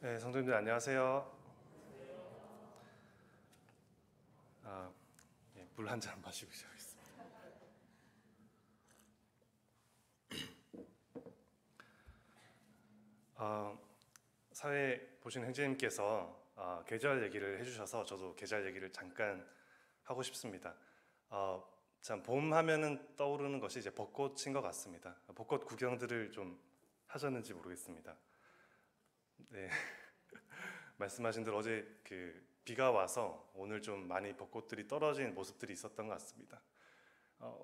네, 성도님들 안녕하세요. 물 한 잔 마시고 시작하겠습니다. 아, 사회 보신 행제님께서 계절 얘기를 해주셔서 저도 계절 얘기를 잠깐 하고 싶습니다. 참 봄 하면은 떠오르는 것이 이제 벚꽃인 것 같습니다. 벚꽃 구경들을 좀 하셨는지 모르겠습니다. 네, 말씀하신 대로 어제 비가 와서 오늘 좀 많이 벚꽃들이 떨어진 모습들이 있었던 것 같습니다.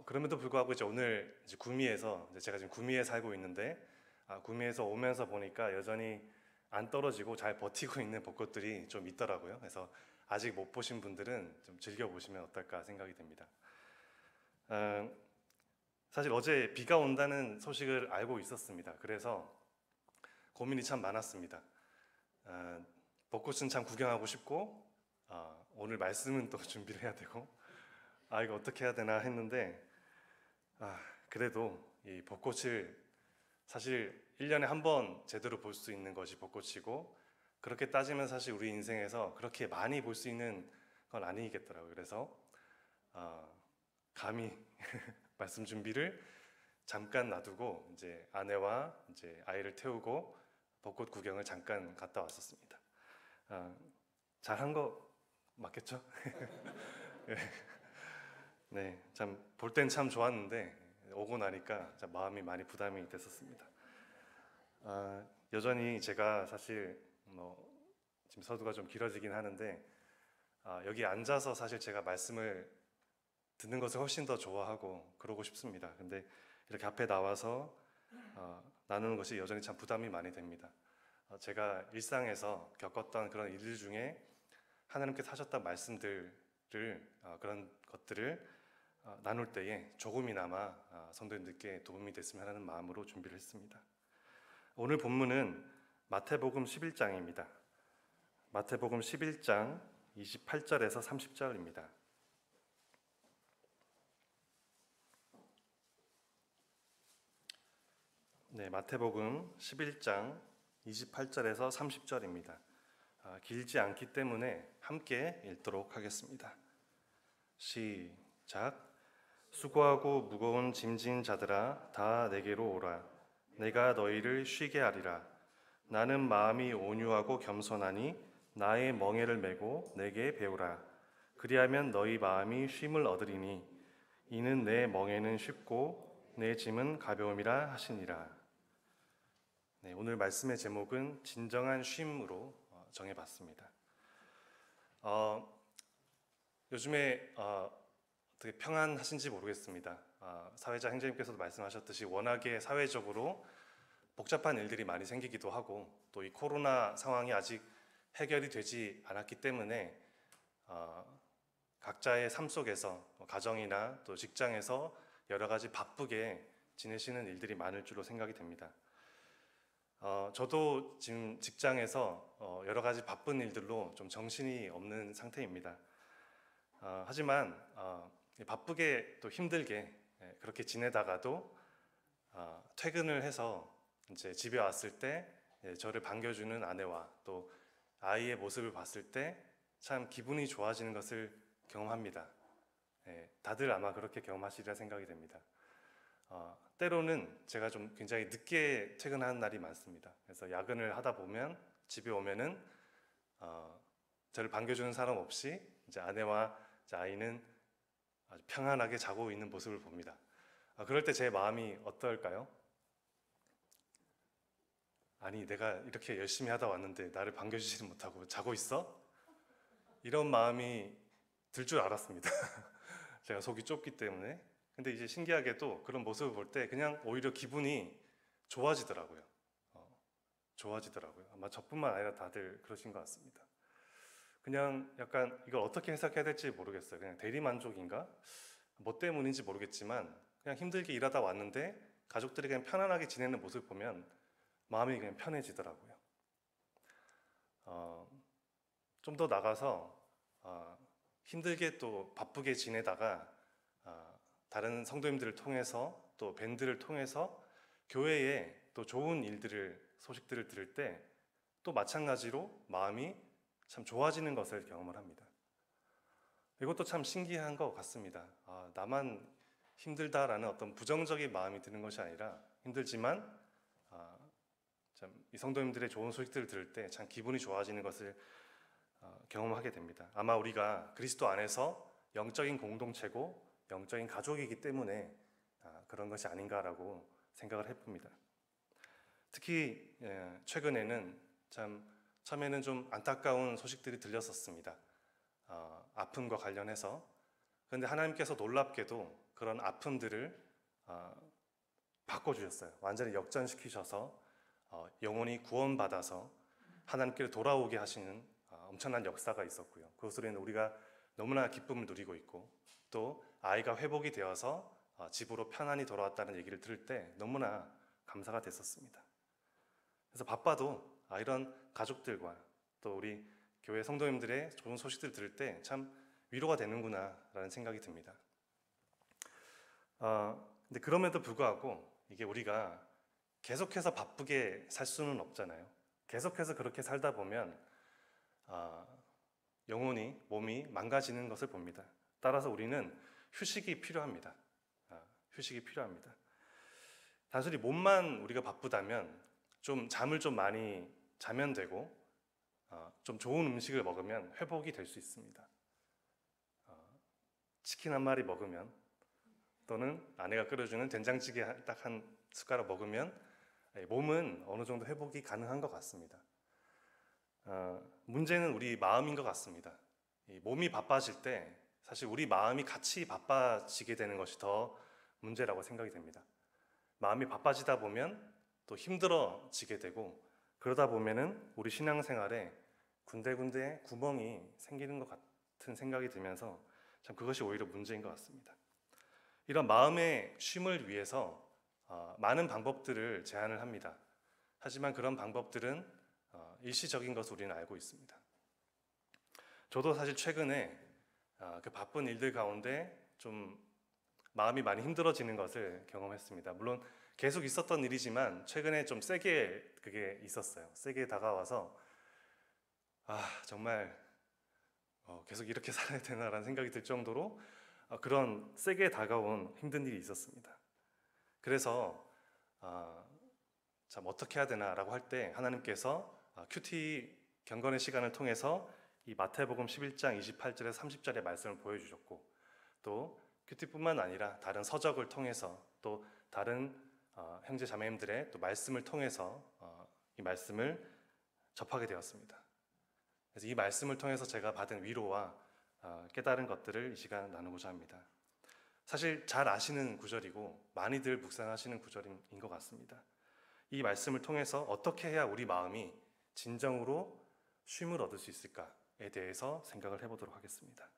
그럼에도 불구하고 이제 오늘 이제 구미에서 제가 지금 구미에 살고 있는데 구미에서 오면서 보니까 여전히 안 떨어지고 잘 버티고 있는 벚꽃들이 좀 있더라고요. 그래서 아직 못 보신 분들은 좀 즐겨 보시면 어떨까 생각이 됩니다. 어, 사실 어제 비가 온다는 소식을 알고 있었습니다. 그래서 고민이 참 많았습니다. 벚꽃은 참 구경하고 싶고 오늘 말씀은 또 준비를 해야 되고 이거 어떻게 해야 되나 했는데 그래도 이 벚꽃을 사실 1년에 한 번 제대로 볼 수 있는 것이 벚꽃이고 그렇게 따지면 사실 우리 인생에서 그렇게 많이 볼 수 있는 건 아니겠더라고요. 그래서 감히 말씀 준비를 잠깐 놔두고 이제 아내와 이제 아이를 태우고 벚꽃 구경을 잠깐 갔다 왔었습니다. 잘한 거 맞겠죠? 네, 참 볼 땐 참 좋았는데 오고 나니까 참 마음이 많이 부담이 됐었습니다. 여전히 제가 사실 지금 서두가 좀 길어지긴 하는데 여기 앉아서 사실 제가 말씀을 듣는 것을 훨씬 더 좋아하고 그러고 싶습니다. 근데 이렇게 앞에 나와서 나누는 것이 여전히 참 부담이 많이 됩니다. 제가 일상에서 겪었던 그런 일들 중에 하나님께서 하셨던 말씀들을 그런 것들을 나눌 때에 조금이나마 성도님들께 도움이 됐으면 하는 마음으로 준비를 했습니다. 오늘 본문은 마태복음 11장입니다. 마태복음 11장 28절에서 30절입니다. 네, 마태복음 11장 28절에서 30절입니다. 길지 않기 때문에 함께 읽도록 하겠습니다. 시작. 수고하고 무거운 짐진 자들아 다 내게로 오라. 내가 너희를 쉬게 하리라. 나는 마음이 온유하고 겸손하니 나의 멍에를 메고 내게 배우라. 그리하면 너희 마음이 쉼을 얻으리니 이는 내 멍에는 쉽고 내 짐은 가벼움이라 하시니라. 네, 오늘 말씀의 제목은 진정한 쉼으로 정해봤습니다. 요즘에 어떻게 평안하신지 모르겠습니다. 사회자 행제님께서도 말씀하셨듯이 워낙에 사회적으로 복잡한 일들이 많이 생기기도 하고 또 이 코로나 상황이 아직 해결이 되지 않았기 때문에 각자의 삶 속에서 가정이나 또 직장에서 여러 가지 바쁘게 지내시는 일들이 많을 줄로 생각이 됩니다. 저도 지금 직장에서 여러 가지 바쁜 일들로 좀 정신이 없는 상태입니다. 하지만 바쁘게 또 힘들게 그렇게 지내다가도 퇴근을 해서 이제 집에 왔을 때 저를 반겨주는 아내와 또 아이의 모습을 봤을 때 참 기분이 좋아지는 것을 경험합니다. 다들 아마 그렇게 경험하시리라 생각이 됩니다. 때로는 제가 좀 굉장히 늦게 퇴근하는 날이 많습니다. 그래서 야근을 하다 보면 집에 오면은 저를 반겨주는 사람 없이 이제 아내와 이제 아이는 아주 평안하게 자고 있는 모습을 봅니다. 그럴 때 제 마음이 어떨까요? 아니, 내가 이렇게 열심히 하다 왔는데 나를 반겨주지 못하고 자고 있어? 이런 마음이 들 줄 알았습니다. 제가 속이 좁기 때문에. 근데 이제 신기하게도 그런 모습을 볼 때 그냥 오히려 기분이 좋아지더라고요. 좋아지더라고요. 아마 저뿐만 아니라 다들 그러신 것 같습니다. 그냥 약간 이걸 어떻게 해석해야 될지 모르겠어요. 그냥 대리만족인가? 뭐 때문인지 모르겠지만 그냥 힘들게 일하다 왔는데 가족들이 그냥 편안하게 지내는 모습을 보면 마음이 그냥 편해지더라고요. 좀 더 나가서 힘들게 또 바쁘게 지내다가 다른 성도님들을 통해서 또 밴드를 통해서 교회에 또 좋은 일들을 소식들을 들을 때 또 마찬가지로 마음이 참 좋아지는 것을 경험을 합니다. 이것도 참 신기한 것 같습니다. 나만 힘들다라는 어떤 부정적인 마음이 드는 것이 아니라 힘들지만 참 이 성도님들의 좋은 소식들을 들을 때 참 기분이 좋아지는 것을 경험하게 됩니다. 아마 우리가 그리스도 안에서 영적인 공동체고 영적인 가족이기 때문에 그런 것이 아닌가라고 생각을 해봅니다. 특히 최근에는 참 처음에는 좀 안타까운 소식들이 들렸었습니다. 아픔과 관련해서. 그런데 하나님께서 놀랍게도 그런 아픔들을 바꿔주셨어요. 완전히 역전시키셔서 영혼이 구원받아서 하나님께로 돌아오게 하시는 엄청난 역사가 있었고요. 그것으로는 우리가 너무나 기쁨을 누리고 있고, 또 아이가 회복이 되어서 집으로 편안히 돌아왔다는 얘기를 들을 때 너무나 감사가 됐었습니다. 그래서 바빠도 이런 가족들과 또 우리 교회 성도님들의 좋은 소식들을 들을 때 참 위로가 되는구나 라는 생각이 듭니다. 근데 그럼에도 불구하고 이게 우리가 계속해서 바쁘게 살 수는 없잖아요. 계속해서 그렇게 살다 보면 영혼이, 몸이 망가지는 것을 봅니다. 따라서 우리는 휴식이 필요합니다. 휴식이 필요합니다. 단순히 몸만 우리가 바쁘다면 좀 잠을 좀 많이 자면 되고 좀 좋은 음식을 먹으면 회복이 될 수 있습니다. 치킨 한 마리 먹으면, 또는 아내가 끓여주는 된장찌개 딱 한 숟가락 먹으면 몸은 어느 정도 회복이 가능한 것 같습니다. 문제는 우리 마음인 것 같습니다. 이 몸이 바빠질 때 사실 우리 마음이 같이 바빠지게 되는 것이 더 문제라고 생각이 됩니다. 마음이 바빠지다 보면 또 힘들어지게 되고, 그러다 보면은 우리 신앙생활에 군데군데 구멍이 생기는 것 같은 생각이 들면서 참 그것이 오히려 문제인 것 같습니다. 이런 마음의 쉼을 위해서 많은 방법들을 제안을 합니다. 하지만 그런 방법들은 일시적인 것을 우리는 알고 있습니다. 저도 사실 최근에 그 바쁜 일들 가운데 좀 마음이 많이 힘들어지는 것을 경험했습니다. 물론 계속 있었던 일이지만 최근에 좀 세게 그게 있었어요. 세게 다가와서 정말 계속 이렇게 살아야 되나라는 생각이 들 정도로 그런 세게 다가온 힘든 일이 있었습니다. 그래서 참 어떻게 해야 되나라고 할 때 하나님께서 큐티 경건의 시간을 통해서 이 마태복음 11장 28절에서 30절의 말씀을 보여주셨고, 또 큐티뿐만 아니라 다른 서적을 통해서 또 다른 형제 자매님들의 또 말씀을 통해서 이 말씀을 접하게 되었습니다. 그래서 이 말씀을 통해서 제가 받은 위로와 깨달은 것들을 이 시간 나누고자 합니다. 사실 잘 아시는 구절이고 많이들 묵상하시는 구절인 것 같습니다. 이 말씀을 통해서 어떻게 해야 우리 마음이 진정으로 쉼을 얻을 수 있을까에 대해서 생각을 해보도록 하겠습니다.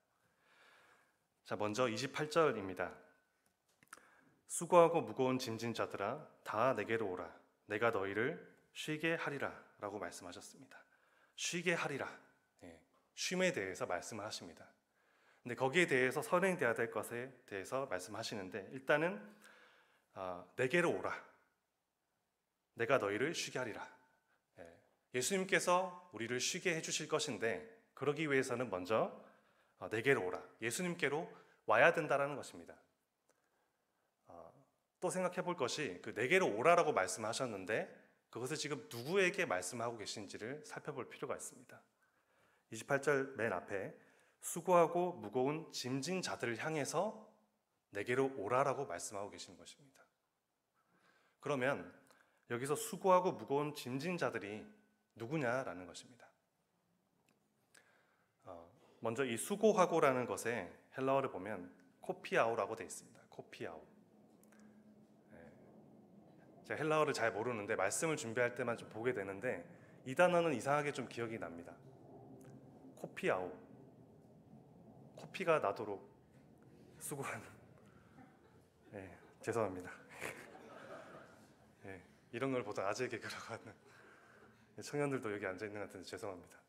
자, 먼저 28절입니다. 수고하고 무거운 짐진 자들아 다 내게로 오라. 내가 너희를 쉬게 하리라 라고 말씀하셨습니다. 쉬게 하리라. 쉼에 대해서 말씀을 하십니다. 근데 거기에 대해서 선행되어야 될 것에 대해서 말씀하시는데, 일단은 내게로 오라. 내가 너희를 쉬게 하리라. 예수님께서 우리를 쉬게 해주실 것인데, 그러기 위해서는 먼저 내게로 오라. 예수님께로 와야 된다라는 것입니다. 또 생각해 볼 것이, 그 내게로 오라라고 말씀하셨는데 그것을 지금 누구에게 말씀하고 계신지를 살펴볼 필요가 있습니다. 28절 맨 앞에 수고하고 무거운 짐진 자들을 향해서 내게로 오라라고 말씀하고 계시는 것입니다. 그러면 여기서 수고하고 무거운 짐진 자들이 누구냐라는 것입니다. 먼저 이 수고하고라는 것에 헬라어를 보면 코피아오라고 되어 있습니다. 코피아오. 제가 헬라어를 잘 모르는데 말씀을 준비할 때만 좀 보게 되는데 이 단어는 이상하게 좀 기억이 납니다. 코피아오. 코피가 나도록 수고하는. 죄송합니다. 이런 걸 보다 아재 개그라고 하는 청년들도 여기 앉아 있는 것 같은데 죄송합니다.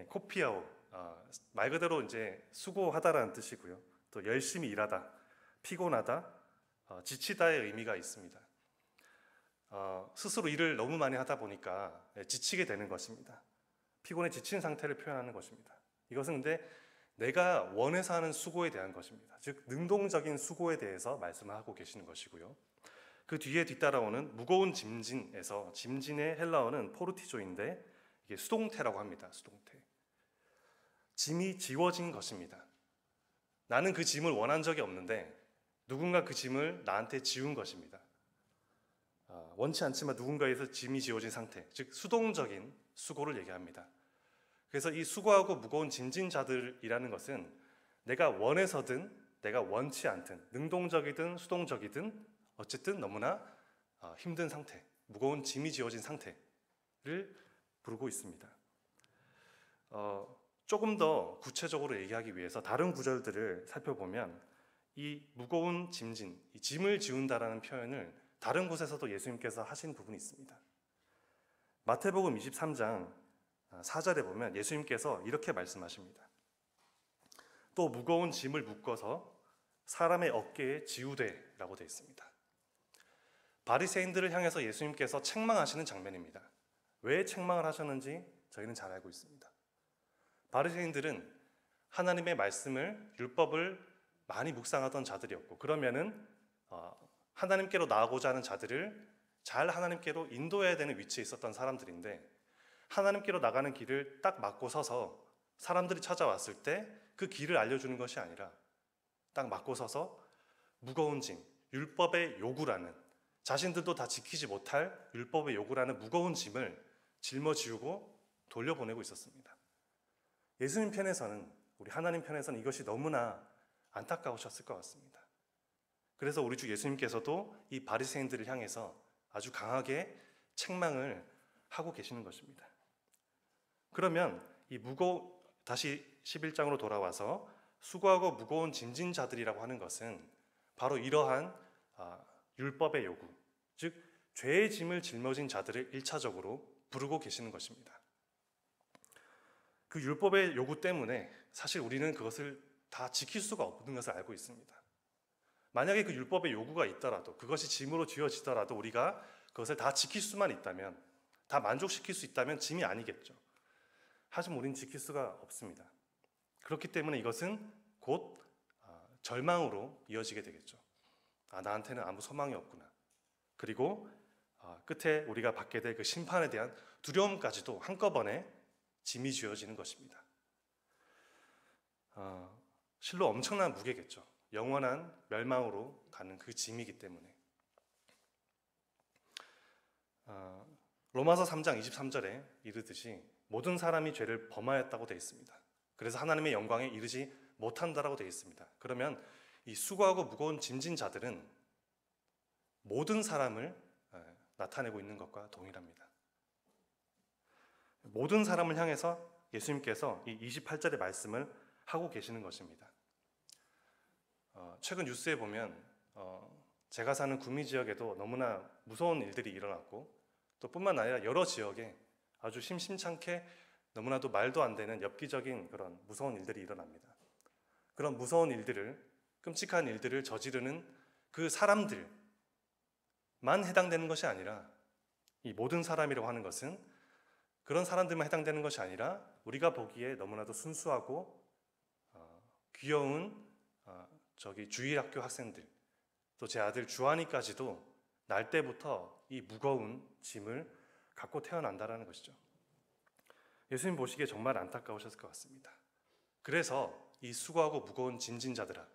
코피아오. 말 그대로 이제 수고하다라는 뜻이고요. 또 열심히 일하다, 피곤하다, 지치다의 의미가 있습니다. 스스로 일을 너무 많이 하다 보니까 지치게 되는 것입니다. 피곤해 지친 상태를 표현하는 것입니다. 이것은 근데 내가 원해서 하는 수고에 대한 것입니다. 즉 능동적인 수고에 대해서 말씀을 하고 계시는 것이고요. 그 뒤에 뒤따라오는 무거운 짐진에서 짐진의 헬라어는 포르티조인데 이게 수동태라고 합니다. 수동태. 짐이 지워진 것입니다. 나는 그 짐을 원한 적이 없는데 누군가 그 짐을 나한테 지운 것입니다. 원치 않지만 누군가에서 짐이 지워진 상태, 즉 수동적인 수고를 얘기합니다. 그래서 이 수고하고 무거운 짐진 자들이라는 것은 내가 원해서든 내가 원치 않든 능동적이든 수동적이든 어쨌든 너무나 힘든 상태, 무거운 짐이 지워진 상태를 부르고 있습니다. 조금 더 구체적으로 얘기하기 위해서 다른 구절들을 살펴보면 이 무거운 짐진, 이 짐을 지운다라는 표현을 다른 곳에서도 예수님께서 하신 부분이 있습니다. 마태복음 23장 4절에 보면 예수님께서 이렇게 말씀하십니다. 또 무거운 짐을 묶어서 사람의 어깨에 지우되 라고 되어 있습니다. 바리새인들을 향해서 예수님께서 책망하시는 장면입니다. 왜 책망을 하셨는지 저희는 잘 알고 있습니다. 바리새인들은 하나님의 말씀을, 율법을 많이 묵상하던 자들이었고, 그러면은 하나님께로 나아가고자 하는 자들을 잘 하나님께로 인도해야 되는 위치에 있었던 사람들인데, 하나님께로 나가는 길을 딱 막고 서서 사람들이 찾아왔을 때 그 길을 알려주는 것이 아니라 딱 막고 서서 무거운 짐, 율법의 요구라는, 자신들도 다 지키지 못할 율법의 요구라는 무거운 짐을 짊어지우고 돌려보내고 있었습니다. 예수님 편에서는, 우리 하나님 편에서는 이것이 너무나 안타까우셨을 것 같습니다. 그래서 우리 주 예수님께서도 이 바리새인들을 향해서 아주 강하게 책망을 하고 계시는 것입니다. 그러면 다시 11장으로 돌아와서 수고하고 무거운 짐진 자들이라고 하는 것은 바로 이러한 율법의 요구, 즉 죄의 짐을 짊어진 자들을 1차적으로 부르고 계시는 것입니다. 그 율법의 요구 때문에 사실 우리는 그것을 다 지킬 수가 없는 것을 알고 있습니다. 만약에 그 율법의 요구가 있더라도, 그것이 짐으로 쥐어지더라도 우리가 그것을 다 지킬 수만 있다면, 다 만족시킬 수 있다면 짐이 아니겠죠. 하지만 우리는 지킬 수가 없습니다. 그렇기 때문에 이것은 곧 절망으로 이어지게 되겠죠. 나한테는 아무 소망이 없구나. 그리고 끝에 우리가 받게 될 그 심판에 대한 두려움까지도 한꺼번에 짐이 쥐어지는 것입니다. 실로 엄청난 무게겠죠. 영원한 멸망으로 가는 그 짐이기 때문에. 로마서 3장 23절에 이르듯이 모든 사람이 죄를 범하였다고 되어 있습니다. 그래서 하나님의 영광에 이르지 못한다라고 되어 있습니다. 그러면 이 수고하고 무거운 짐진 자들은 모든 사람을 나타내고 있는 것과 동일합니다. 모든 사람을 향해서 예수님께서 이 28절의 말씀을 하고 계시는 것입니다. 최근 뉴스에 보면 제가 사는 구미 지역에도 너무나 무서운 일들이 일어났고, 또 뿐만 아니라 여러 지역에 아주 심심찮게 너무나도 말도 안 되는 엽기적인 그런 무서운 일들이 일어납니다. 그런 무서운 일들을, 끔찍한 일들을 저지르는 그 사람들만 해당되는 것이 아니라, 이 모든 사람이라고 하는 것은 그런 사람들만 해당되는 것이 아니라 우리가 보기에 너무나도 순수하고 귀여운 주일학교 학생들, 또 제 아들 주한이까지도 날 때부터 이 무거운 짐을 갖고 태어난다라는 것이죠. 예수님 보시기에 정말 안타까우셨을 것 같습니다. 그래서 이 수고하고 무거운 짐진 자들아,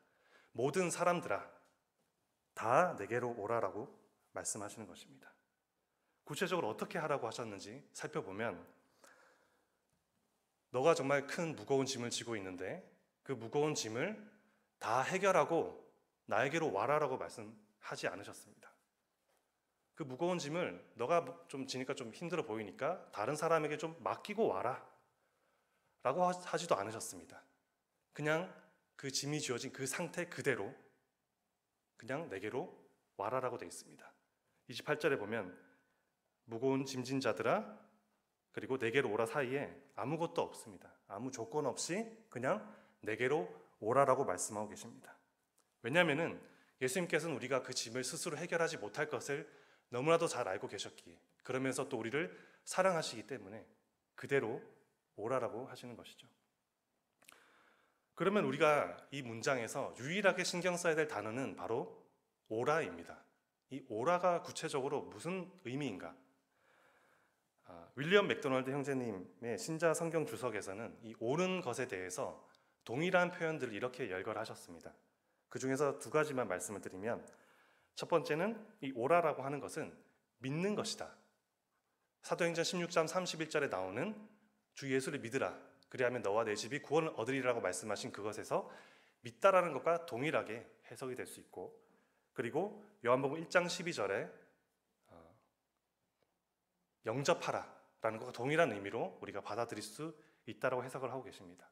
모든 사람들아, 다 내게로 오라라고 말씀하시는 것입니다. 구체적으로 어떻게 하라고 하셨는지 살펴보면, 너가 정말 큰 무거운 짐을 지고 있는데 그 무거운 짐을 다 해결하고 나에게로 와라라고 말씀하지 않으셨습니다. 그 무거운 짐을 너가 좀 지니까 좀 힘들어 보이니까 다른 사람에게 좀 맡기고 와라 라고 하지도 않으셨습니다. 그냥 그 짐이 쥐어진 그 상태 그대로 그냥 내게로 와라라고 되어 있습니다. 28절에 보면 무거운 짐진 자들아, 그리고 내게로 오라 사이에 아무것도 없습니다. 아무 조건 없이 그냥 내게로 오라라고 말씀하고 계십니다. 왜냐하면 예수님께서는 우리가 그 짐을 스스로 해결하지 못할 것을 너무나도 잘 알고 계셨기에, 그러면서 또 우리를 사랑하시기 때문에 그대로 오라라고 하시는 것이죠. 그러면 우리가 이 문장에서 유일하게 신경 써야 될 단어는 바로 오라입니다. 이 오라가 구체적으로 무슨 의미인가? 윌리엄 맥도널드 형제님의 신자 성경 주석에서는 이 옳은 것에 대해서 동일한 표현들을 이렇게 열거하셨습니다. 그 중에서 두 가지만 말씀을 드리면, 첫 번째는 이 오라라고 하는 것은 믿는 것이다. 사도행전 16장 31절에 나오는 주 예수를 믿으라, 그리하면 너와 내 집이 구원을 얻으리라고 말씀하신 그것에서 믿다라는 것과 동일하게 해석이 될 수 있고, 그리고 요한복음 1장 12절에 영접하라라는 것과 동일한 의미로 우리가 받아들일 수 있다라고 해석을 하고 계십니다.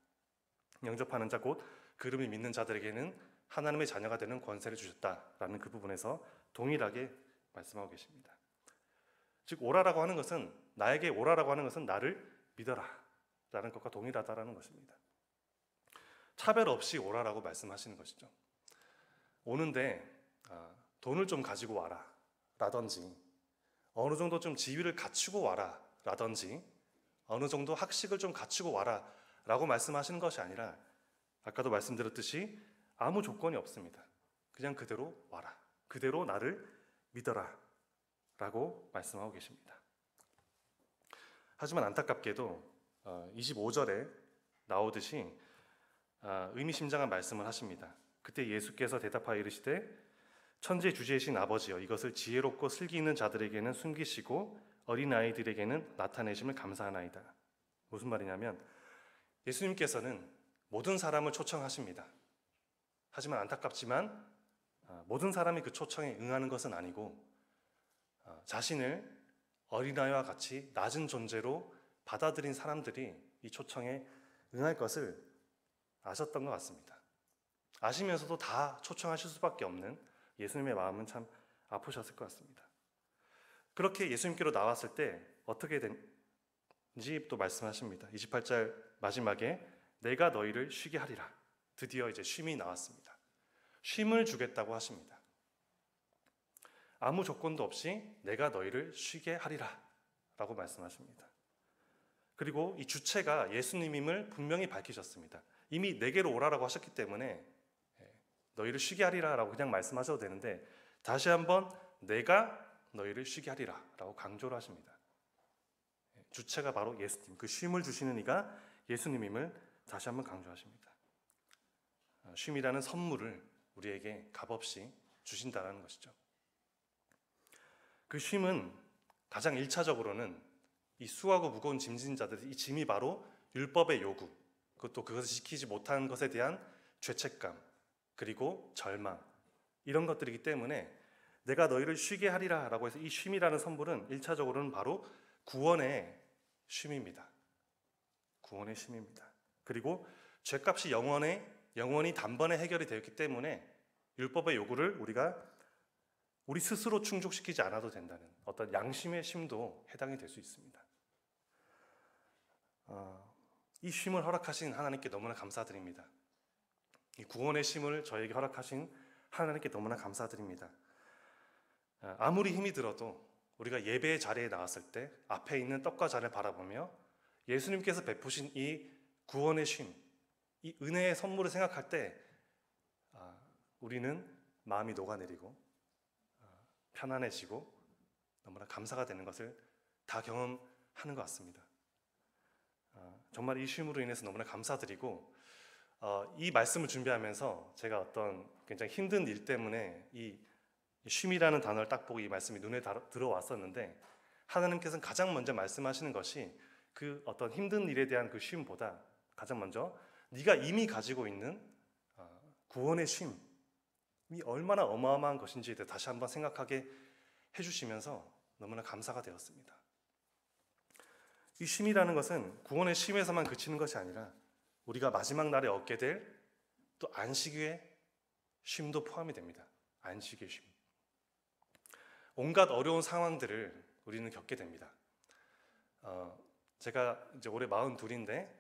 영접하는 자 곧 그름을 믿는 자들에게는 하나님의 자녀가 되는 권세를 주셨다라는 그 부분에서 동일하게 말씀하고 계십니다. 즉 오라라고 하는 것은, 나에게 오라라고 하는 것은 나를 믿어라 라는 것과 동일하다라는 것입니다. 차별 없이 오라라고 말씀하시는 것이죠. 오는데 돈을 좀 가지고 와라 라든지, 어느 정도 좀 지위를 갖추고 와라 라든지, 어느 정도 학식을 좀 갖추고 와라 라고 말씀하시는 것이 아니라, 아까도 말씀드렸듯이 아무 조건이 없습니다. 그냥 그대로 와라, 그대로 나를 믿어라 라고 말씀하고 계십니다. 하지만 안타깝게도 25절에 나오듯이 의미심장한 말씀을 하십니다. 그때 예수께서 대답하여 이르시되 천지의 주제이신 아버지여, 이것을 지혜롭고 슬기 있는 자들에게는 숨기시고 어린아이들에게는 나타내심을 감사하나이다. 무슨 말이냐면, 예수님께서는 모든 사람을 초청하십니다. 하지만 안타깝지만 모든 사람이 그 초청에 응하는 것은 아니고, 자신을 어린아이와 같이 낮은 존재로 받아들인 사람들이 이 초청에 응할 것을 아셨던 것 같습니다. 아시면서도 다 초청하실 수밖에 없는 예수님의 마음은 참 아프셨을 것 같습니다. 그렇게 예수님께로 나왔을 때 어떻게 된지 또 말씀하십니다. 28절 마지막에 내가 너희를 쉬게 하리라. 드디어 이제 쉼이 나왔습니다. 쉼을 주겠다고 하십니다. 아무 조건도 없이 내가 너희를 쉬게 하리라 라고 말씀하십니다. 그리고 이 주체가 예수님임을 분명히 밝히셨습니다. 이미 내게로 오라라고 하셨기 때문에 너희를 쉬게 하리라 라고 그냥 말씀하셔도 되는데, 다시 한번 내가 너희를 쉬게 하리라 라고 강조를 하십니다. 주체가 바로 예수님, 그 쉼을 주시는 이가 예수님임을 다시 한번 강조하십니다. 쉼이라는 선물을 우리에게 값없이 주신다는 것이죠. 그 쉼은 가장 1차적으로는 이 수고하고 무거운 짐진 자들이, 이 짐이 바로 율법의 요구, 그것도 그것을 지키지 못한 것에 대한 죄책감, 그리고 절망, 이런 것들이기 때문에 내가 너희를 쉬게 하리라 라고 해서 이 쉼이라는 선물은 1차적으로는 바로 구원의 쉼입니다. 구원의 쉼입니다. 그리고 죄값이 영원히 단번에 해결이 되었기 때문에 율법의 요구를 우리 스스로 충족시키지 않아도 된다는 어떤 양심의 쉼도 해당이 될 수 있습니다. 이 쉼을 허락하신 하나님께 너무나 감사드립니다. 이 구원의 쉼을 저에게 허락하신 하나님께 너무나 감사드립니다. 아무리 힘이 들어도 우리가 예배의 자리에 나왔을 때 앞에 있는 떡과 잔을 바라보며 예수님께서 베푸신 이 구원의 쉼, 이 은혜의 선물을 생각할 때 우리는 마음이 녹아내리고 편안해지고 너무나 감사가 되는 것을 다 경험하는 것 같습니다. 정말 이 쉼으로 인해서 너무나 감사드리고, 이 말씀을 준비하면서 제가 어떤 굉장히 힘든 일 때문에 이 쉼이라는 단어를 딱 보고 이 말씀이 눈에 들어왔었는데, 하나님께서는 가장 먼저 말씀하시는 것이 그 어떤 힘든 일에 대한 그 쉼보다 가장 먼저 네가 이미 가지고 있는 구원의 쉼이 얼마나 어마어마한 것인지에 대해 다시 한번 생각하게 해주시면서 너무나 감사가 되었습니다. 이 쉼이라는 것은 구원의 쉼에서만 그치는 것이 아니라 우리가 마지막 날에 얻게 될 또 안식의 쉼도 포함이 됩니다. 안식의 쉼. 온갖 어려운 상황들을 우리는 겪게 됩니다. 제가 이제 올해 42인데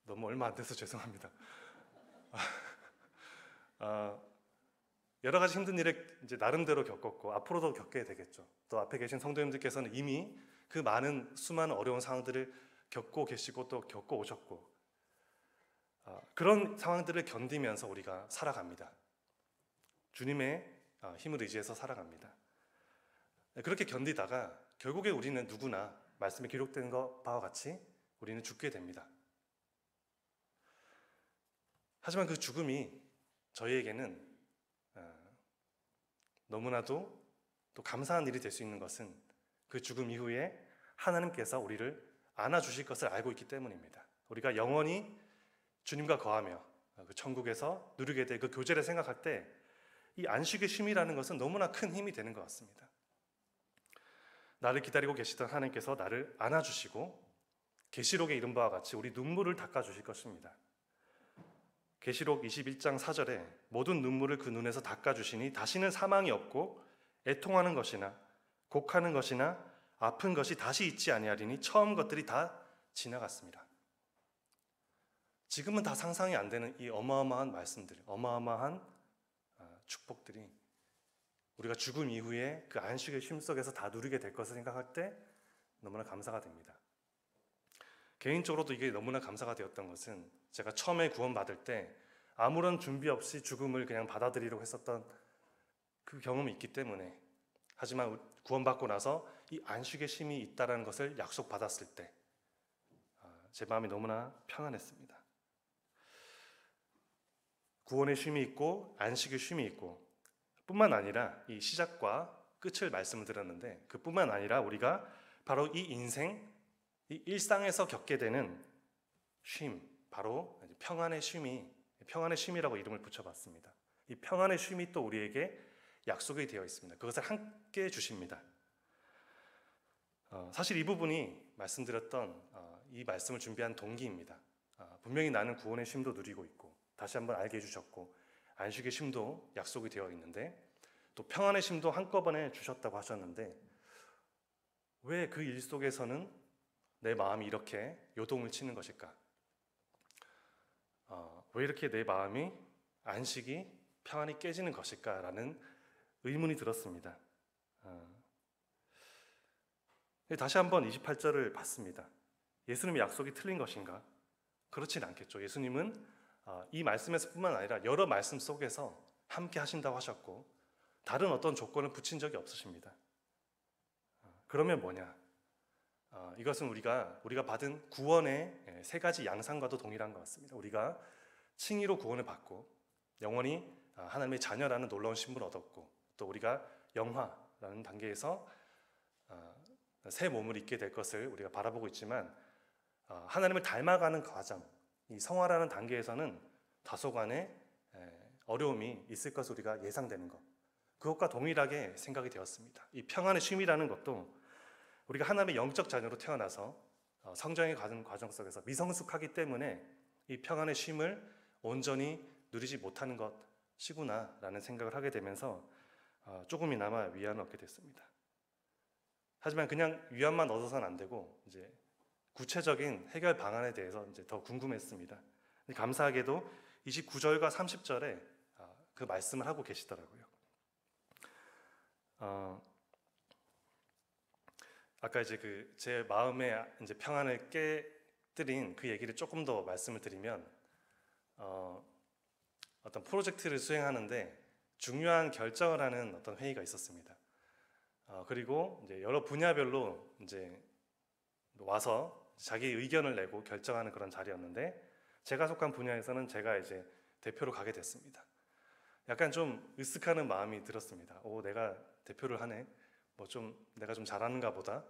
너무 얼마 안 돼서 죄송합니다. 여러 가지 힘든 일을 이제 나름대로 겪었고 앞으로도 겪게 되겠죠. 또 앞에 계신 성도님들께서는 이미 그 수많은 어려운 상황들을 겪고 계시고 또 겪고 오셨고, 그런 상황들을 견디면서 우리가 살아갑니다. 주님의 힘을 의지해서 살아갑니다. 그렇게 견디다가 결국에 우리는 누구나 말씀에 기록된 것 바와 같이 우리는 죽게 됩니다. 하지만 그 죽음이 저희에게는 너무나도 또 감사한 일이 될 수 있는 것은 그 죽음 이후에 하나님께서 우리를 안아주실 것을 알고 있기 때문입니다. 우리가 영원히 주님과 거하며 그 천국에서 누리게 될 그 교제를 생각할 때 이 안식의 쉼이라는 것은 너무나 큰 힘이 되는 것 같습니다. 나를 기다리고 계시던 하나님께서 나를 안아주시고 계시록에 이른 바와 같이 우리 눈물을 닦아주실 것입니다. 계시록 21장 4절에 모든 눈물을 그 눈에서 닦아주시니 다시는 사망이 없고 애통하는 것이나 곡하는 것이나 아픈 것이 다시 있지 아니하리니 처음 것들이 다 지나갔습니다. 지금은 다 상상이 안 되는 이 어마어마한 말씀들, 어마어마한 축복들이 우리가 죽음 이후에 그 안식의 쉼 속에서 다 누리게 될 것을 생각할 때 너무나 감사가 됩니다. 개인적으로도 이게 너무나 감사가 되었던 것은 제가 처음에 구원받을 때 아무런 준비 없이 죽음을 그냥 받아들이려고 했었던 그 경험이 있기 때문에, 하지만 구원받고 나서 이 안식의 쉼이 있다는 것을 약속받았을 때 제 마음이 너무나 평안했습니다. 구원의 쉼이 있고 안식의 쉼이 있고 뿐만 아니라 이 시작과 끝을 말씀을 드렸는데, 그뿐만 아니라 우리가 바로 이 인생, 이 일상에서 겪게 되는 쉼, 바로 평안의 쉼이라고 이름을 붙여봤습니다. 이 평안의 쉼이 또 우리에게 약속이 되어 있습니다. 그것을 함께 주십니다. 사실 이 부분이 말씀드렸던 이 말씀을 준비한 동기입니다. 분명히 나는 구원의 쉼도 누리고 있고 다시 한번 알게 해주셨고 안식의 쉼도 약속이 되어 있는데 또 평안의 쉼도 한꺼번에 주셨다고 하셨는데, 왜 그 일 속에서는 내 마음이 이렇게 요동을 치는 것일까? 왜 이렇게 내 마음이 안식이 평안이 깨지는 것일까라는 의문이 들었습니다. 다시 한번 28절을 봤습니다. 예수님의 약속이 틀린 것인가? 그렇진 않겠죠. 예수님은 이 말씀에서 뿐만 아니라 여러 말씀 속에서 함께 하신다고 하셨고 다른 어떤 조건을 붙인 적이 없으십니다. 그러면 뭐냐? 이것은 우리가 받은 구원의 세 가지 양상과도 동일한 것 같습니다. 우리가 칭의로 구원을 받고 영원히 하나님의 자녀라는 놀라운 신분을 얻었고, 또 우리가 영화라는 단계에서 새 몸을 입게 될 것을 우리가 바라보고 있지만, 하나님을 닮아가는 과정, 이 성화라는 단계에서는 다소간의 어려움이 있을 것을 우리가 예상되는 것, 그것과 동일하게 생각이 되었습니다. 이 평안의 쉼이라는 것도 우리가 하나님의 영적 자녀로 태어나서 성장의 과정 속에서 미성숙하기 때문에 이 평안의 쉼을 온전히 누리지 못하는 것이구나라는 생각을 하게 되면서 조금이나마 위안을 얻게 됐습니다. 하지만 그냥 위안만 얻어서는 안 되고 이제 구체적인 해결 방안에 대해서 이제 더 궁금했습니다. 감사하게도 29절과 30절에 그 말씀을 하고 계시더라고요. 아까 이제 제 마음의 이제 평안을 깨뜨린 그 얘기를 조금 더 말씀을 드리면, 어떤 프로젝트를 수행하는데 중요한 결정을 하는 어떤 회의가 있었습니다. 그리고 이제 여러 분야별로 이제 와서 자기 의견을 내고 결정하는 그런 자리였는데, 제가 속한 분야에서는 제가 이제 대표로 가게 됐습니다. 약간 좀 으쓱하는 마음이 들었습니다. 내가 대표를 하네. 내가 좀 잘하는가 보다.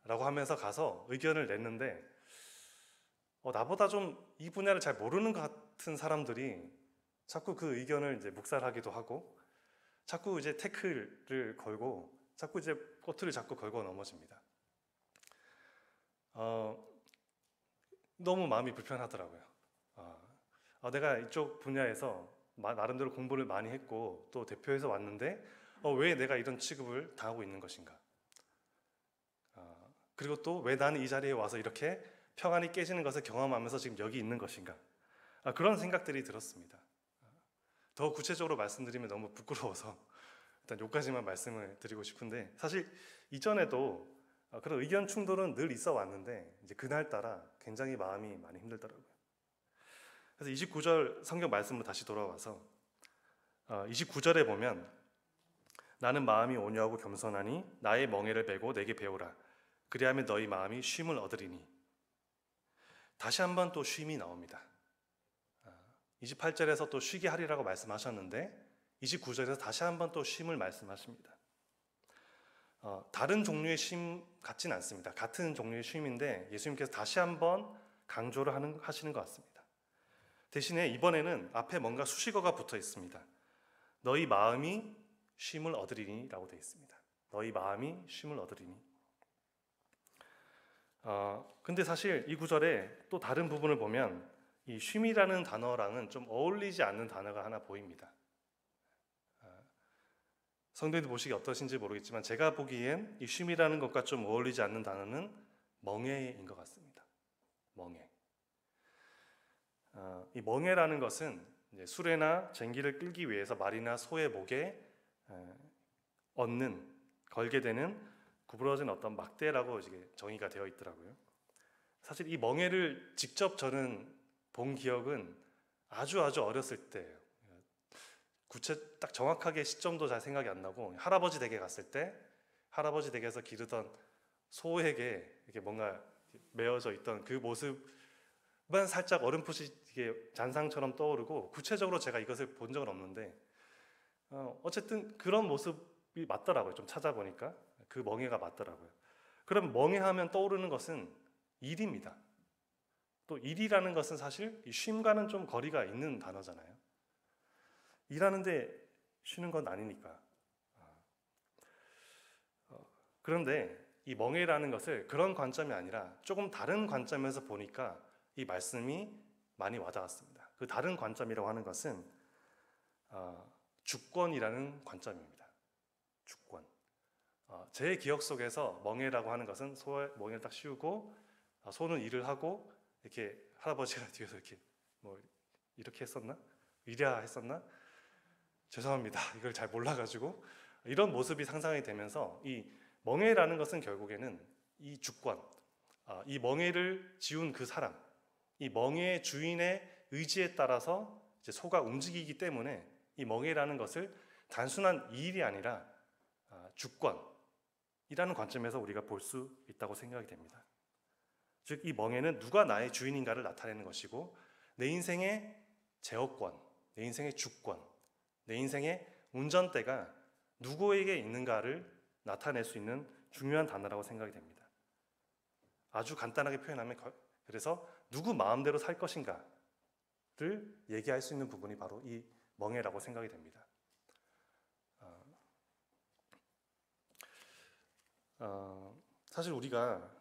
라고 하면서 가서 의견을 냈는데, 나보다 좀 이 분야를 잘 모르는 것 같은 사람들이 자꾸 그 의견을 이제 묵살하기도 하고, 자꾸 이제 태클을 걸고, 자꾸 이제 꼬투리를 자꾸 걸고 넘어집니다. 너무 마음이 불편하더라고요. 내가 이쪽 분야에서 나름대로 공부를 많이 했고 또 대표에서 왔는데 왜 내가 이런 취급을 당하고 있는 것인가? 그리고 또 왜 나는 이 자리에 와서 이렇게 평안이 깨지는 것을 경험하면서 지금 여기 있는 것인가? 그런 생각들이 들었습니다. 더 구체적으로 말씀드리면 너무 부끄러워서 일단 여기까지만 말씀을 드리고 싶은데, 사실 이전에도 그런 의견 충돌은 늘 있어 왔는데 이제 그날따라 굉장히 마음이 많이 힘들더라고요. 그래서 29절 성경 말씀으로 다시 돌아와서 29절에 보면 나는 마음이 온유하고 겸손하니 나의 멍에를 메고 내게 배우라. 그리하면 너희 마음이 쉼을 얻으리니. 다시 한번 또 쉼이 나옵니다. 28절에서 또 쉬게 하리라고 말씀하셨는데 29절에서 다시 한번 또 쉼을 말씀하십니다. 다른 종류의 쉼 같진 않습니다. 같은 종류의 쉼인데 예수님께서 다시 한번 강조를 하시는 것 같습니다. 대신에 이번에는 앞에 뭔가 수식어가 붙어 있습니다. 너희 마음이 쉼을 얻으리니 라고 되어 있습니다. 너희 마음이 쉼을 얻으리니. 근데 사실 이 구절에 또 다른 부분을 보면 이 쉼이라는 단어랑은 좀 어울리지 않는 단어가 하나 보입니다. 성도님들 보시기 어떠신지 모르겠지만 제가 보기엔 이 쉼이라는 것과 좀 어울리지 않는 단어는 멍에인 것 같습니다. 멍에. 이 멍에라는 것은 이제 수레나 쟁기를 끌기 위해서 말이나 소의 목에 걸게 되는 구부러진 어떤 막대라고 이제 정의가 되어 있더라고요. 사실 이 멍에를 직접 저는 본 기억은 아주 어렸을 때예요. 딱 정확하게 시점도 잘 생각이 안 나고 할아버지 댁에 갔을 때 할아버지 댁에서 기르던 소에게 이렇게 뭔가 메어져 있던 그 모습만 살짝 어렴풋이 이게 잔상처럼 떠오르고 구체적으로 제가 이것을 본 적은 없는데 어쨌든 그런 모습이 맞더라고요. 좀 찾아보니까 그 멍에가 맞더라고요. 그럼 멍에하면 떠오르는 것은 일입니다. 또 일이라는 것은 사실 이 쉼과는 좀 거리가 있는 단어잖아요. 일하는데 쉬는 건 아니니까. 그런데 이 멍에라는 것을 그런 관점이 아니라 조금 다른 관점에서 보니까 이 말씀이 많이 와닿았습니다. 그 다른 관점이라고 하는 것은 주권이라는 관점입니다. 주권. 제 기억 속에서 멍에라고 하는 것은 소의 멍에를 딱 씌우고 소는 일을 하고 이렇게 할아버지가 뒤에서 이렇게 뭐 이렇게 했었나? 이랴 했었나? 죄송합니다. 이걸 잘 몰라가지고 이런 모습이 상상이 되면서 이 멍에라는 것은 결국에는 이 주권, 이 멍에를 지운 그 사람, 이 멍에의 주인의 의지에 따라서 이제 소가 움직이기 때문에 이 멍에라는 것을 단순한 일이 아니라 주권이라는 관점에서 우리가 볼 수 있다고 생각이 됩니다. 즉 이 멍에는 누가 나의 주인인가를 나타내는 것이고 내 인생의 제어권, 내 인생의 주권, 내 인생의 운전대가 누구에게 있는가를 나타낼 수 있는 중요한 단어라고 생각이 됩니다. 아주 간단하게 표현하면 그래서 누구 마음대로 살 것인가를 얘기할 수 있는 부분이 바로 이 멍에라고 생각이 됩니다. 사실 우리가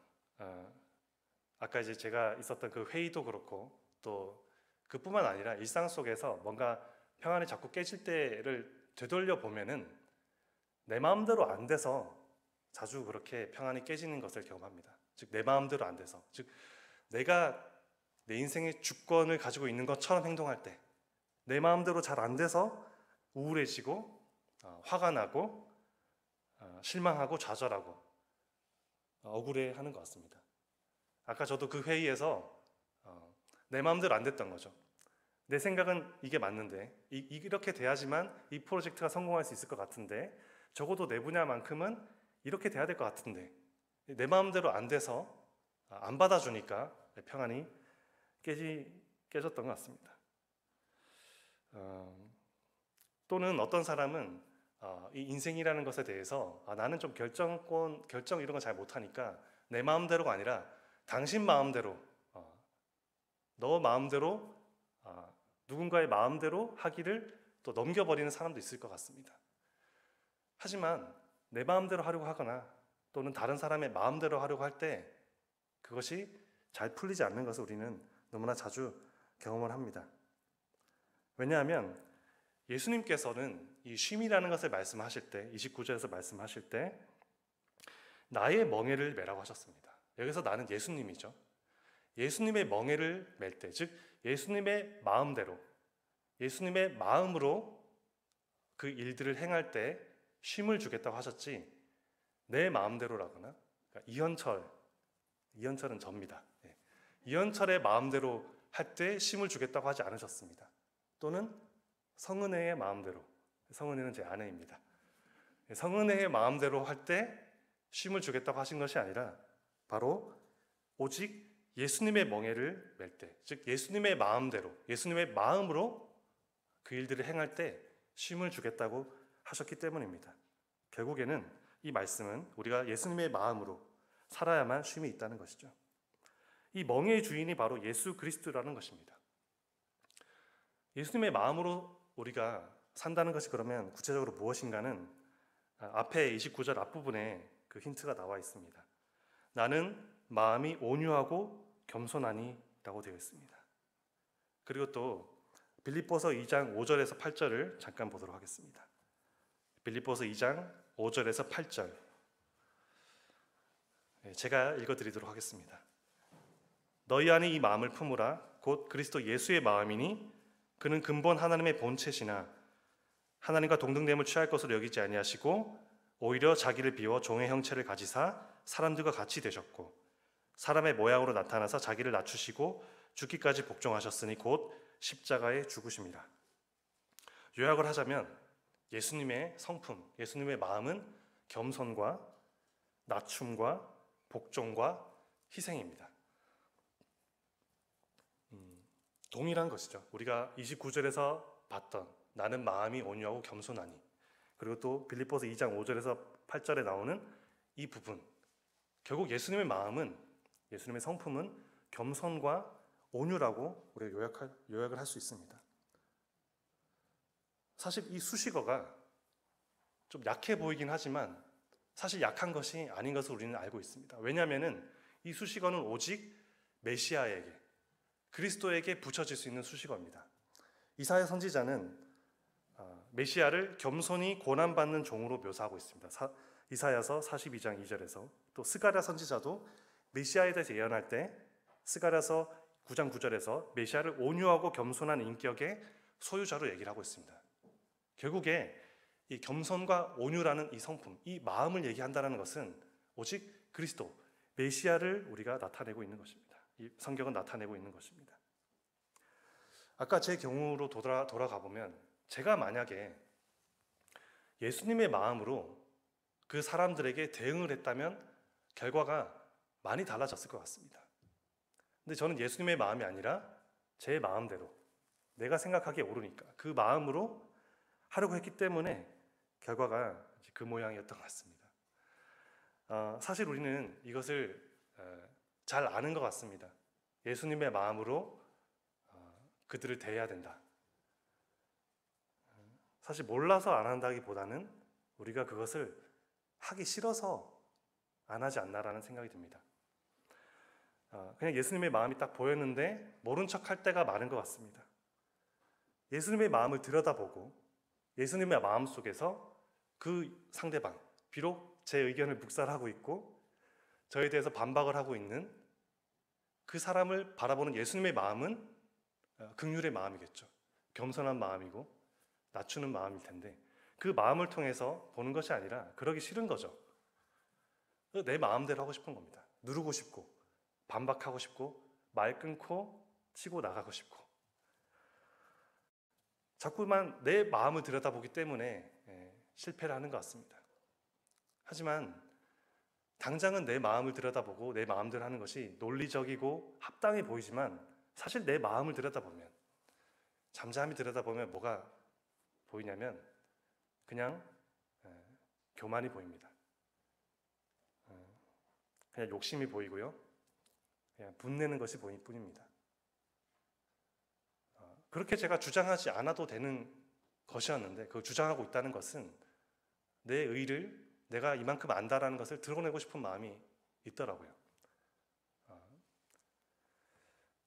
아까 이제 제가 있었던 그 회의도 그렇고 또 그뿐만 아니라 일상 속에서 뭔가 평안이 자꾸 깨질 때를 되돌려 보면은 내 마음대로 안 돼서 자주 그렇게 평안이 깨지는 것을 경험합니다. 즉 내 마음대로 안 돼서, 즉 내가 내 인생의 주권을 가지고 있는 것처럼 행동할 때 내 마음대로 잘 안 돼서 우울해지고 화가 나고 실망하고 좌절하고 억울해하는 것 같습니다. 아까 저도 그 회의에서 내 마음대로 안 됐던 거죠. 내 생각은 이게 맞는데 이렇게 돼야지만 이 프로젝트가 성공할 수 있을 것 같은데 적어도 내 분야만큼은 이렇게 돼야 될 것 같은데 내 마음대로 안 돼서 안 받아주니까 평안이 깨졌던 것 같습니다. 또는 어떤 사람은 이 인생이라는 것에 대해서 나는 좀 결정 이런 거 잘 못하니까 내 마음대로가 아니라 당신 마음대로, 너 마음대로 누군가의 마음대로 하기를 또 넘겨버리는 사람도 있을 것 같습니다. 하지만 내 마음대로 하려고 하거나 또는 다른 사람의 마음대로 하려고 할 때 그것이 잘 풀리지 않는 것을 우리는 너무나 자주 경험을 합니다. 왜냐하면 예수님께서는 이 쉼이라는 것을 말씀하실 때 29절에서 말씀하실 때 나의 멍에를 메라고 하셨습니다. 여기서 나는 예수님이죠. 예수님의 멍에를 맬 때, 즉 예수님의 마음대로, 예수님의 마음으로 그 일들을 행할 때 쉼을 주겠다고 하셨지 내 마음대로라거나, 그러니까 이현철은 접니다. 이현철의 마음대로 할 때 쉼을 주겠다고 하지 않으셨습니다. 또는 성은혜의 마음대로, 성은혜는 제 아내입니다. 성은혜의 마음대로 할 때 쉼을 주겠다고 하신 것이 아니라 바로 오직 예수님의 멍에를 맬 때, 즉 예수님의 마음대로, 예수님의 마음으로 그 일들을 행할 때 쉼을 주겠다고 하셨기 때문입니다. 결국에는 이 말씀은 우리가 예수님의 마음으로 살아야만 쉼이 있다는 것이죠. 이 멍에의 주인이 바로 예수 그리스도라는 것입니다. 예수님의 마음으로 우리가 산다는 것이 그러면 구체적으로 무엇인가는 앞에 29절 앞부분에 그 힌트가 나와 있습니다. 나는 마음이 온유하고 겸손하니 라고 되어 있습니다. 그리고 또 빌립보서 2장 5절에서 8절을 잠깐 보도록 하겠습니다. 빌립보서 2장 5절에서 8절 제가 읽어드리도록 하겠습니다. 너희 안에 이 마음을 품으라. 곧 그리스도 예수의 마음이니 그는 근본 하나님의 본체시나 하나님과 동등됨을 취할 것으로 여기지 아니하시고 오히려 자기를 비워 종의 형체를 가지사 사람들과 같이 되셨고 사람의 모양으로 나타나서 자기를 낮추시고 죽기까지 복종하셨으니 곧 십자가에 죽으심이라. 요약을 하자면 예수님의 성품, 예수님의 마음은 겸손과 낮춤과 복종과 희생입니다. 동일한 것이죠. 우리가 29절에서 봤던 나는 마음이 온유하고 겸손하니, 그리고 또 빌립보서 2장 5절에서 8절에 나오는 이 부분, 결국 예수님의 마음은, 예수님의 성품은 겸손과 온유라고 우리가 요약을 할 수 있습니다. 사실 이 수식어가 좀 약해 보이긴 하지만 사실 약한 것이 아닌 것을 우리는 알고 있습니다. 왜냐하면 이 수식어는 오직 메시아에게, 그리스도에게 붙여질 수 있는 수식어입니다. 이사야 선지자는 메시아를 겸손히 고난받는 종으로 묘사하고 있습니다. 이사야서 42장 2절에서 또 스가랴 선지자도 메시아에 대해서 예언할 때 스가랴서 9장 9절에서 메시아를 온유하고 겸손한 인격의 소유자로 얘기를 하고 있습니다. 결국에 이 겸손과 온유라는 이 성품, 이 마음을 얘기한다는 것은 오직 그리스도, 메시아를 우리가 나타내고 있는 것입니다. 이 성경은 나타내고 있는 것입니다. 아까 제 경우로 돌아가 보면 제가 만약에 예수님의 마음으로 그 사람들에게 대응을 했다면 결과가 많이 달라졌을 것 같습니다. 근데 저는 예수님의 마음이 아니라 제 마음대로, 내가 생각하기에 옳으니까 그 마음으로 하려고 했기 때문에 결과가 그 모양이었던 것 같습니다. 사실 우리는 이것을 잘 아는 것 같습니다. 예수님의 마음으로 그들을 대해야 된다. 사실 몰라서 안 한다기보다는 우리가 그것을 하기 싫어서 안 하지 않나라는 생각이 듭니다. 그냥 예수님의 마음이 딱 보였는데 모른 척 할 때가 많은 것 같습니다. 예수님의 마음을 들여다보고 예수님의 마음 속에서 그 상대방, 비록 제 의견을 묵살하고 있고 저에 대해서 반박을 하고 있는 그 사람을 바라보는 예수님의 마음은 긍휼의 마음이겠죠. 겸손한 마음이고 낮추는 마음일 텐데 그 마음을 통해서 보는 것이 아니라 그러기 싫은 거죠. 내 마음대로 하고 싶은 겁니다. 누르고 싶고 반박하고 싶고 말 끊고 치고 나가고 싶고 자꾸만 내 마음을 들여다보기 때문에 실패를 하는 것 같습니다. 하지만 당장은 내 마음을 들여다보고 내 마음대로 하는 것이 논리적이고 합당해 보이지만 사실 내 마음을 들여다보면, 잠잠히 들여다보면 뭐가 보이냐면 그냥 교만이 보입니다. 그냥 욕심이 보이고요. 그냥 분내는 것이 보일 뿐입니다. 그렇게 제가 주장하지 않아도 되는 것이었는데 그 주장하고 있다는 것은 내 의를 내가 이만큼 안다라는 것을 드러내고 싶은 마음이 있더라고요.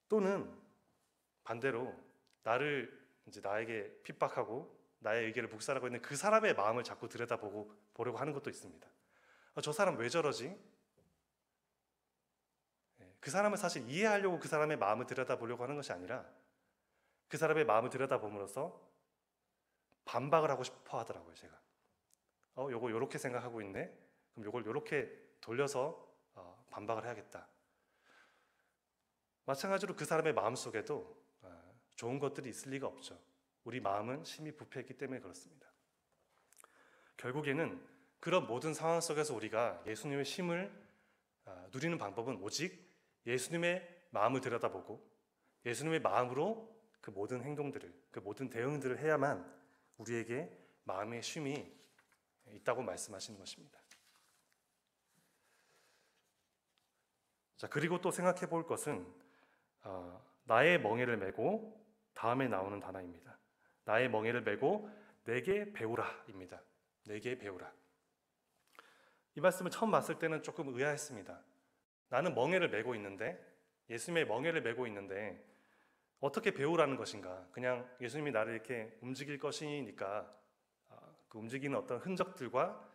또는 반대로 나에게 핍박하고 나의 의견을 묵살하고 있는 그 사람의 마음을 자꾸 들여다보려고 하는 것도 있습니다. 저 사람 왜 저러지? 그 사람을 사실 이해하려고 그 사람의 마음을 들여다보려고 하는 것이 아니라 그 사람의 마음을 들여다봄으로써 반박을 하고 싶어 하더라고요. 제가 요거 요렇게 생각하고 있네. 그럼 요걸 요렇게 돌려서 반박을 해야겠다. 마찬가지로 그 사람의 마음속에도 좋은 것들이 있을 리가 없죠. 우리 마음은 심히 부패했기 때문에 그렇습니다. 결국에는 그런 모든 상황 속에서 우리가 예수님의 쉼을 누리는 방법은 오직 예수님의 마음을 들여다보고 예수님의 마음으로 그 모든 행동들을, 그 모든 대응들을 해야만 우리에게 마음의 쉼이 있다고 말씀하시는 것입니다. 자, 그리고 또 생각해 볼 것은 나의 멍에를 메고 다음에 나오는 단어입니다. 나의 멍에를 메고 내게 배우라입니다. 내게 배우라. 이 말씀을 처음 봤을 때는 조금 의아했습니다. 나는 멍에를 메고 있는데, 예수님의 멍에를 메고 있는데 어떻게 배우라는 것인가? 그냥 예수님이 나를 이렇게 움직일 것이니까 그 움직이는 어떤 흔적들과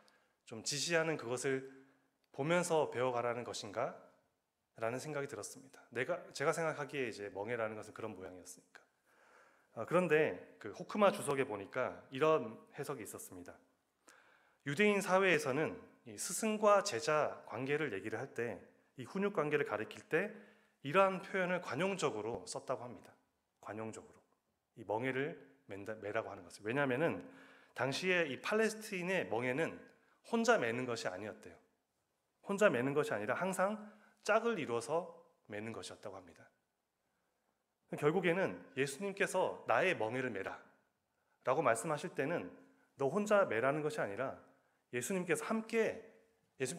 좀 지시하는 그것을 보면서 배워가라는 것인가? 라는 생각이 들었습니다. 제가 생각하기에 이제 멍에라는 것은 그런 모양이었으니까. 그런데 그 호크마 주석에 보니까 이런 해석이 있었습니다. 유대인 사회에서는 이 스승과 제자 관계를 얘기를 할 때, 이 훈육 관계를 가리킬 때 이러한 표현을 관용적으로 썼다고 합니다. 관용적으로 이 멍에를 매라고 하는 것을. 왜냐하면은 당시에 이 팔레스타인의 멍에는 혼자 매는 것이 아니었대요. 혼자 매는 것이 아니라 항상 짝을 이루어서 매는 것이었다고 합니다. 결국에는 예수님께서 나의 멍에를 매라 라고 말씀하실 때는 너 혼자 매라는 것이 아니라 예수님께서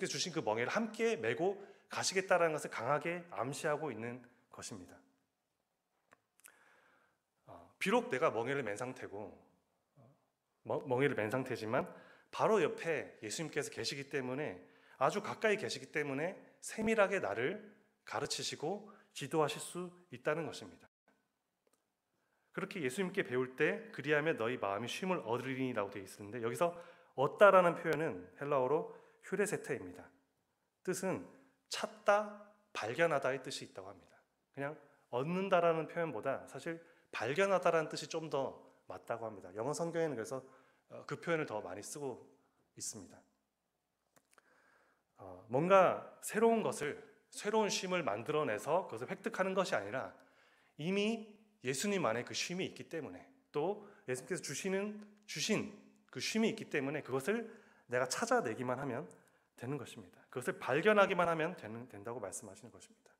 주신 그 멍에를 함께 메고 가시겠다라는 것을 강하게 암시하고 있는 것입니다. 비록 내가 멍에를 맨 상태지만 바로 옆에 예수님께서 계시기 때문에, 아주 가까이 계시기 때문에 세밀하게 나를 가르치시고 지도하실 수 있다는 것입니다. 그렇게 예수님께 배울 때 그리하면 너희 마음이 쉼을 얻으리니라고 되어 있는데, 여기서 얻다라는 표현은 헬라어로 휴레세테입니다. 뜻은 찾다, 발견하다의 뜻이 있다고 합니다. 그냥 얻는다라는 표현보다 사실 발견하다라는 뜻이 좀 더 맞다고 합니다. 영어 성경에는 그래서 그 표현을 더 많이 쓰고 있습니다. 뭔가 새로운 쉼을 만들어내서 그것을 획득하는 것이 아니라 이미 예수님 안에 그 쉼이 있기 때문에, 또 예수님께서 주신 그 쉼이 있기 때문에 그것을 내가 찾아내기만 하면 되는 것입니다. 그것을 발견하기만 하면 된다고 말씀하시는 것입니다.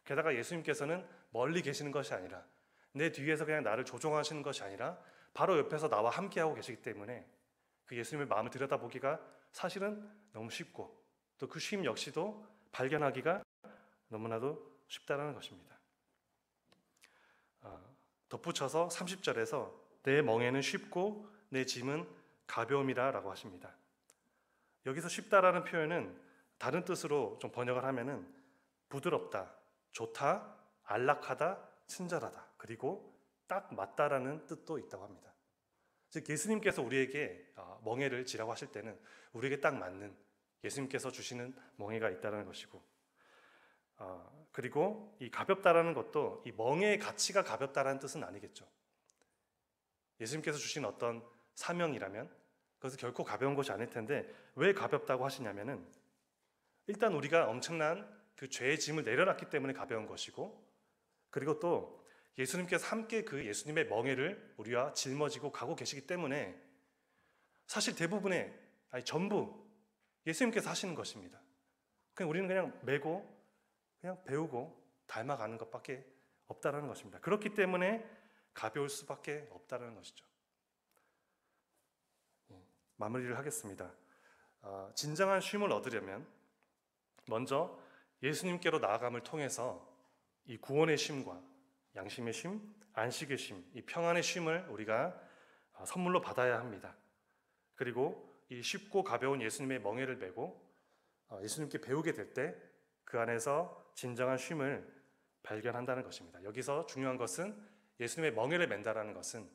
게다가 예수님께서는 멀리 계시는 것이 아니라, 내 뒤에서 그냥 나를 조종하시는 것이 아니라 바로 옆에서 나와 함께하고 계시기 때문에 그 예수님의 마음을 들여다보기가 사실은 너무 쉽고, 또 그 쉼 역시도 발견하기가 너무나도 쉽다는 것입니다. 덧붙여서 30절에서 내 멍에는 쉽고 내 짐은 가벼움이라 라고 하십니다. 여기서 쉽다라는 표현은 다른 뜻으로 좀 번역을 하면은 부드럽다, 좋다, 안락하다, 친절하다, 그리고 딱 맞다라는 뜻도 있다고 합니다. 즉 예수님께서 우리에게 멍에를 지라고 하실 때는 우리에게 딱 맞는 예수님께서 주시는 멍에가 있다는 것이고, 그리고 이 가볍다라는 것도 이 멍에의 가치가 가볍다라는 뜻은 아니겠죠. 예수님께서 주신 어떤 사명이라면 그것은 결코 가벼운 것이 아닐 텐데, 왜 가볍다고 하시냐면은 일단 우리가 엄청난 그 죄의 짐을 내려놨기 때문에 가벼운 것이고, 그리고 또 예수님께서 함께 그 예수님의 멍에를 우리와 짊어지고 가고 계시기 때문에 사실 전부 예수님께서 하시는 것입니다. 우리는 그냥 메고 그냥 배우고 닮아가는 것밖에 없다라는 것입니다. 그렇기 때문에 가벼울 수밖에 없다라는 것이죠. 마무리를 하겠습니다. 진정한 쉼을 얻으려면 먼저 예수님께로 나아감을 통해서 이 구원의 쉼과 양심의 쉼, 안식의 쉼, 이 평안의 쉼을 우리가 선물로 받아야 합니다. 그리고 이 쉽고 가벼운 예수님의 멍에를 메고 예수님께 배우게 될 때 그 안에서 진정한 쉼을 발견한다는 것입니다. 여기서 중요한 것은 예수님의 멍에를 맨다라는 것은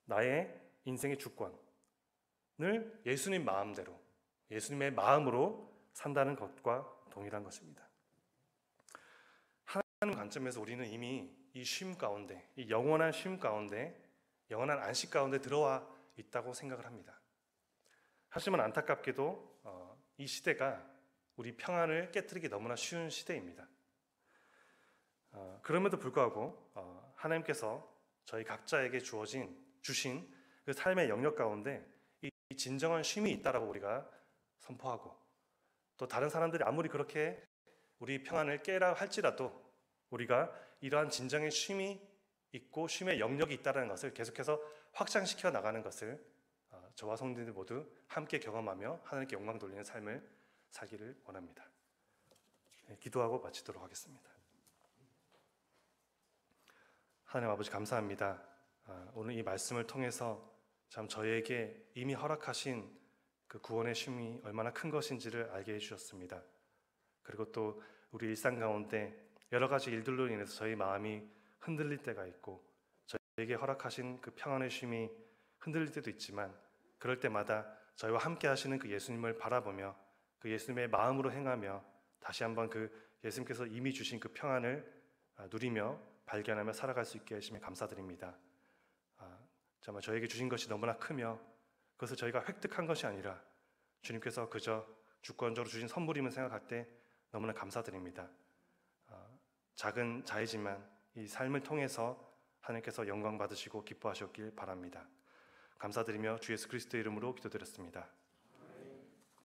나의 인생의 주권을 예수님 마음대로, 예수님의 마음으로 산다는 것과 동일한 것입니다. 하나님 관점에서 우리는 이미 이 쉼 가운데, 이 영원한 쉼 가운데, 영원한 안식 가운데 들어와 있다고 생각을 합니다. 하지만 안타깝게도 이 시대가 우리 평안을 깨뜨리기 너무나 쉬운 시대입니다. 그럼에도 불구하고 하나님께서 저희 각자에게 주신 그 삶의 영역 가운데 이 진정한 쉼이 있다라고 우리가 선포하고, 또 다른 사람들이 아무리 그렇게 우리 평안을 깨라 할지라도 우리가 이러한 진정의 쉼이 있고 쉼의 영역이 있다는 것을 계속해서 확장시켜 나가는 것을 저와 성도님들 모두 함께 경험하며 하나님께 영광 돌리는 삶을 살기를 원합니다. 기도하고 마치도록 하겠습니다. 하나님 아버지, 감사합니다. 오늘 이 말씀을 통해서 참 저희에게 이미 허락하신 그 구원의 쉼이 얼마나 큰 것인지를 알게 해주셨습니다. 그리고 또 우리 일상 가운데 여러 가지 일들로 인해서 저희 마음이 흔들릴 때가 있고, 저희에게 허락하신 그 평안의 쉼이 흔들릴 때도 있지만, 그럴 때마다 저희와 함께 하시는 그 예수님을 바라보며 그 예수님의 마음으로 행하며 다시 한번 그 예수님께서 이미 주신 그 평안을 누리며 발견하며 살아갈 수 있게 하시며 감사드립니다. 정말 저에게 주신 것이 너무나 크며 그것을 저희가 획득한 것이 아니라 주님께서 그저 주권적으로 주신 선물임을 생각할 때 너무나 감사드립니다. 작은 자이지만 이 삶을 통해서 하나님께서 영광 받으시고 기뻐하셨길 바랍니다. 감사드리며 주 예수 그리스도의 이름으로 기도드렸습니다.